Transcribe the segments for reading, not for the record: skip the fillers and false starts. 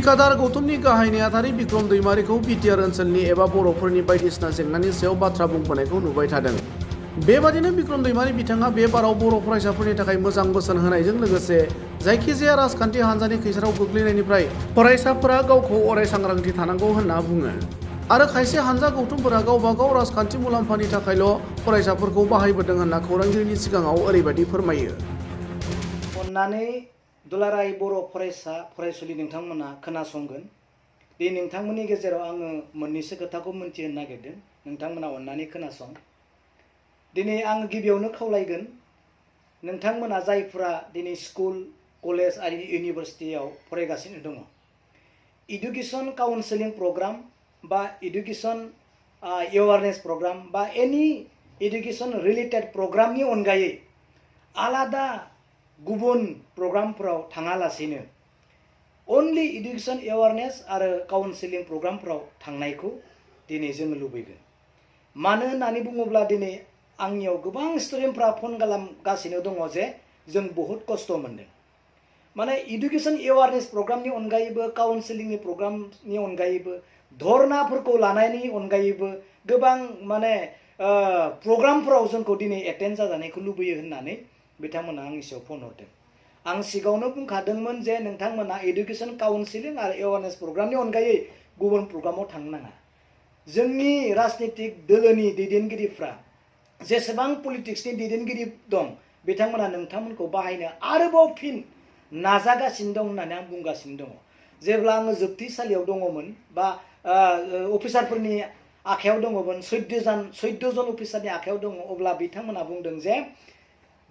थिकादार गौतमनि गाहाय नेहाथारि बिक्रम दैमारिखौ बिटिआर ओनसोलनि एबा बर'फोरनि बायदिसिना जेंनानि सायाव बाथ्रा बुंबोनायखौ नुबाय थादों। बेबादिनो बिक्रम दैमारि बिथाङा बे बाराव बर' फरायसाफोरनि थाखाय मोजां बोसोन होनायजों लोगोसे जायखिजाया राजखान्थि हान्जानि खैसाराव गोग्लैनायनिफ्राय फरायसाफोरा गावखौ अराय सांग्रांथि थानांगौ होनना बुङो। आरो खायसे हान्जा गौथुमफोरा गावबा गाव राजखान्थि मुलाम्फानि थाखायल' फरायसाफोरखौ बाहायबोदों होनना खौरांगिरिनि सिगाङाव ओरैबायदि फोरमायो। अन्नानै दुलाराय बर' फरायसा फरायसुलि नोंथांमोना खोनासंगोन। बे नोंथांमोननि गेजेराव आङो मोननैसो खोथाखौ मोनथिहोनो नागिरदों। नोंथांमोना अन्नानै खोनासं। दिनै आं गिबियावनो खावलायगोन नोंथांमोना जायफोरा दिनै स्कुल कलेज आरो इउनिभार्सिटियाव फरायगासिनो दङ, इडुकेसन काउन्सिलिं प्रग्राम बा इडुकेसन एवारनेस प्रग्राम बा एनि इडुकेसन रिलेटेड प्रग्रामनि अनगायै आलादा गुबुन प्रग्रामफोराव थाङालासेनो अनलि इडुकेसन एवारनेस आरो काउन्सिलिं प्रग्रामफोराव थांनायखौ दिनै जोङो लुबैगोन। मानो होननानै बुङोब्ला दिनै आंनियाव गोबां स्टुडेन्टफ्रा फन खालामगासिनो दङ जे जों बहुद खस्थ' मोनदों। माने इडुकेसन एवारनेस प्रग्रामनि अनगायैबो काउन्सिलिंनि प्रग्रामनि अनगायैबो धरनाफोरखौ लानायनि अनगायैबो गोबां माने प्रग्रामफोराव जोंखौ दिनै एटेन्ड जाजानायखौ लुबैयो होननानै बिथांमोना आंनि सायाव फन हरदों। आं सिगाङावनो बुंखादोंमोन जे नोंथांमोना इडुकेसन काउन्सिलिं आरो एवारनेस प्रग्रामनि अनगायै गुबुन प्रग्रामाव थांनो नाङा। जोंनि राजनितिक दोलोनि दैदेनगिरिफ्रा जेसेबां पलिटिक्सनि दैदेनगिरि दं बिथांमोना नोंथांमोनखौ बाहायनो आरोबाव फिन नाजागासिनो दं होननानै आं बुंगासिनो दङ। जेब्ला आङो जोबथेसालियाव दङमोन बा अफिसारफोरनि आखायाव दङमोन, 14 जन अफिसारनि आखायाव दङ, अब्ला बिथांमोना बुंदों जे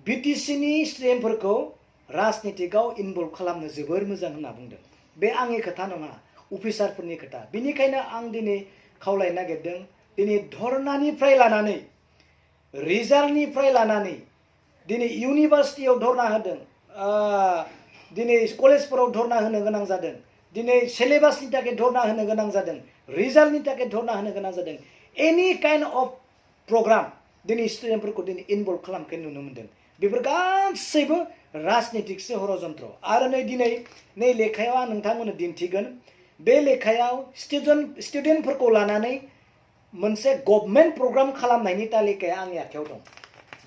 बिटिसिनि स्टुडेन्टफोरखौ राजनितिकआव इनभल्भ खालामनो जोबोर मोजां होनना बुंदों। बे आंनि खोथा नङा, अफिसारफोरनि खोथा। बेनिखायनो आं दिनै खावलायनो नागिरदों, दिनै धरनानिफ्राय लानानै रिजाल्टनिफ्राय लानानै दिनै इउनिभार्सिटियाव धरना होदों, दिनै कलेजफोराव धरना होनो गोनां जादों, दिनै सिलेबासनि थाखाय धरना होनो गोनां जादों, रिजाल्टनि थाखाय धरना होनो गोनां जादों। एनि काइन्ड अफ प्रग्राम दिनै स्टुडेन्टफोरखौ दिनै इनभल्भ खालामनायखौ नुनो मोन्दों। बेफोर गासैबो राजनितिकसो हरजन्त्र। आरो नै लेखायाव आं नोंथांमोननो दिन्थिगोन। बे लेखायाव स्टुडेन्टफोरखौ लानानै मोनसे गभर्नमेन्ट प्रग्राम खालामनायनि तालिकाया आंनि आखायाव दं।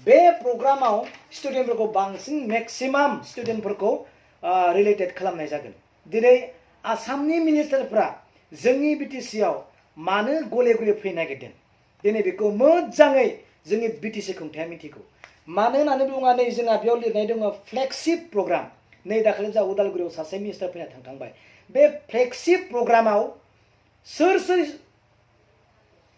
बे प्रग्रामाव स्टुडेन्टफोरखौ बांसिन मेक्सिमाम स्टुडेन्टफोरखौ रिलेटेड खालामनाय जागोन। दिनै आसामनि मिनिस्टारफ्रा जोंनि बिटिसिआव मानो गले गले फैनो नागिरदों, दिनै बेखौ मोजाङै जोंनि बिटिसि खुंथाया मिथिगौ। मानो होननानै बुङा, नै जोंहा बेयाव लिरनाय दङ फ्लेगशिप प्रग्राम। नै दाखालि जा उदालगुरियाव सासे मिनिस्टार फैना थांबाय। बे फ्लेगशिप प्रग्रामाव सोर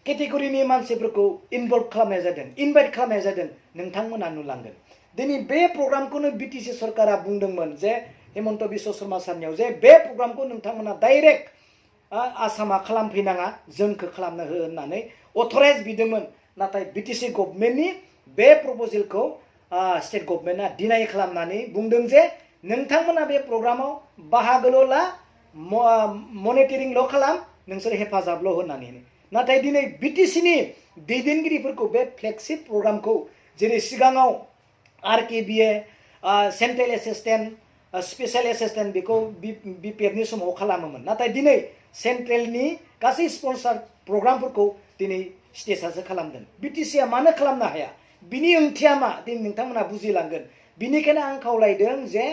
केटेगरिनि मानसिफोरखौ इनभल्भ खालामनाय जादों, इनभाइट खालामनाय जादों, नोंथांमोना नुलांगोन। दिनै बे प्रग्रामखौनो बिटिसि सरकारा बुंदोंमोन जे हेमन्त बिश्व शर्मा सारनियाव जे बे प्रग्रामखौ नोंथांमोना डाइरेक्ट आसामा खालामफैनाङा, जोंखौ खालामनो हो होननानै अथराइज बिदोंमोन। नाथाय बिटिसि गभर्नमेन्टनि बे प्रप'जेलखौ स्टेट गभर्नमेन्टआ डिनाय खालामनानै बुंदों जे नोंथांमोना बे प्रग्रामाव बाहागोल' ला, मनिटरिंल' खालाम, नोंसोर हेफाजाबल' होननानै। नाथाय दिनै बिटिसिनि दैदेनगिरिफोरखौ बे फ्लेगशिप प्रग्रामखौ जेरै सिगाङाव RKBA, central assistant, special assistant, बेखौ बिपिएफनि समाव खालामोमोन। नाथाय दिनै सेन्ट्रेलनि गासै स्पन्सार प्रग्रामफोरखौ दिनै स्टेटआसो खालामदों। बिटिसिआ मानो खालामनो हाया, बिनि ओंथिया मा, दिनै नोंथांमोना बुजिलांगोन। बिनिखायनो आं खावलायदों जे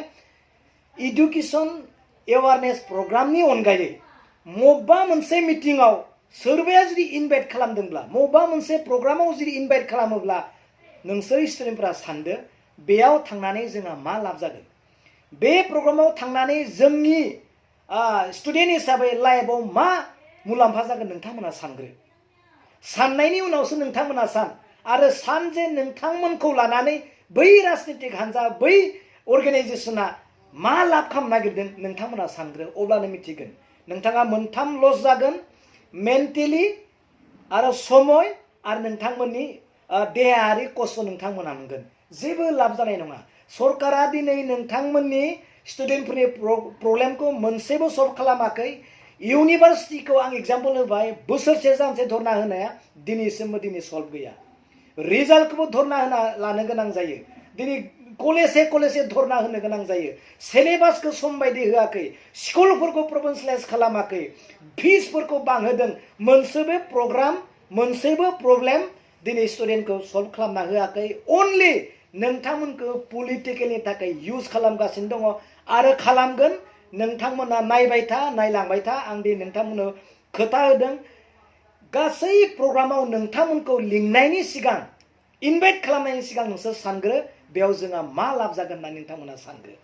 इडुकेसन एवारनेस प्रग्रामनि अनगायै मबेबा मोनसे मिटिङाव सोरबाया जुदि इनभाइट खालामदोंब्ला, मबेबा मोनसे प्रग्रामाव जुदि इनभाइट खालामोब्ला, नोंसोर स्टुडेन्टफ्रा सानदो बेयाव थांनानै जोंहा मा लाब जागोन। बे प्रग्रामाव थांनानै जोंनि स्टुडेन्ट हिसाबै लाइफआव मा मुलाम्फा जागोन नोंथांमोना सानग्रो। साननायनि उनावसो नोंथांमोना सान। आरो सान जे नोंथांमोनखौ लानानै बै राजनितिक हान्जा, बै अर्गेनाइजेसना मा लाब खालामनो नागिरदों नोंथांमोना सानग्रो। अब्लानो मिथिगोन। नोंथाङा मोनथाम लस जागोन, मेन्टेलि आरो समय आरो नोंथांमोननि देहायारि खस्थ' नोंथांमोना मोनगोन। जेबो लाब जानाय नङा। सरकारा दिनै नोंथांमोननि स्टुडेन्टफोरनि प्रब्लेमखौ मोनसेबो सल्भ खालामाखै। इउनिभार्सिटिखौ आं एग्जाम्पल होबाय, बोसोरसे जानसे धरना होनाया दिनैसिमबो सल्भ गैया। रिजाल्टखौबो धरना होना लानो गोनां जायो। दिनै कलेजे धरना होनो गोनां जायो सिलेबासखौ सम बायदि होआखै स्कुलफोरखौ प्रभिन्सियेलाइज खालामाखै फिसफोरखौ बांहोदों मोनसेबो प्रग्राम मोनसेबो प्रब्लेम दिनै स्टुडेन्टखौ सल्भ खालामना होआखै अनलि नोंथांमोनखौ पलिटिकेलनि थाखाय इउज खालामगासिनो दङ आरो खालामगोन नोंथांमोना नायबाय था नायलांबाय था आं दिनै नोंथांमोननो खोथा होदों गासै प्रग्रामाव नोंथांमोनखौ लिंनायनि सिगां इनभाइट खालामनायनि सिगां नोंसोर सानग्रो बेयाव जोंहा मा लाब जागोन होननानै नोंथांमोना सानग्रो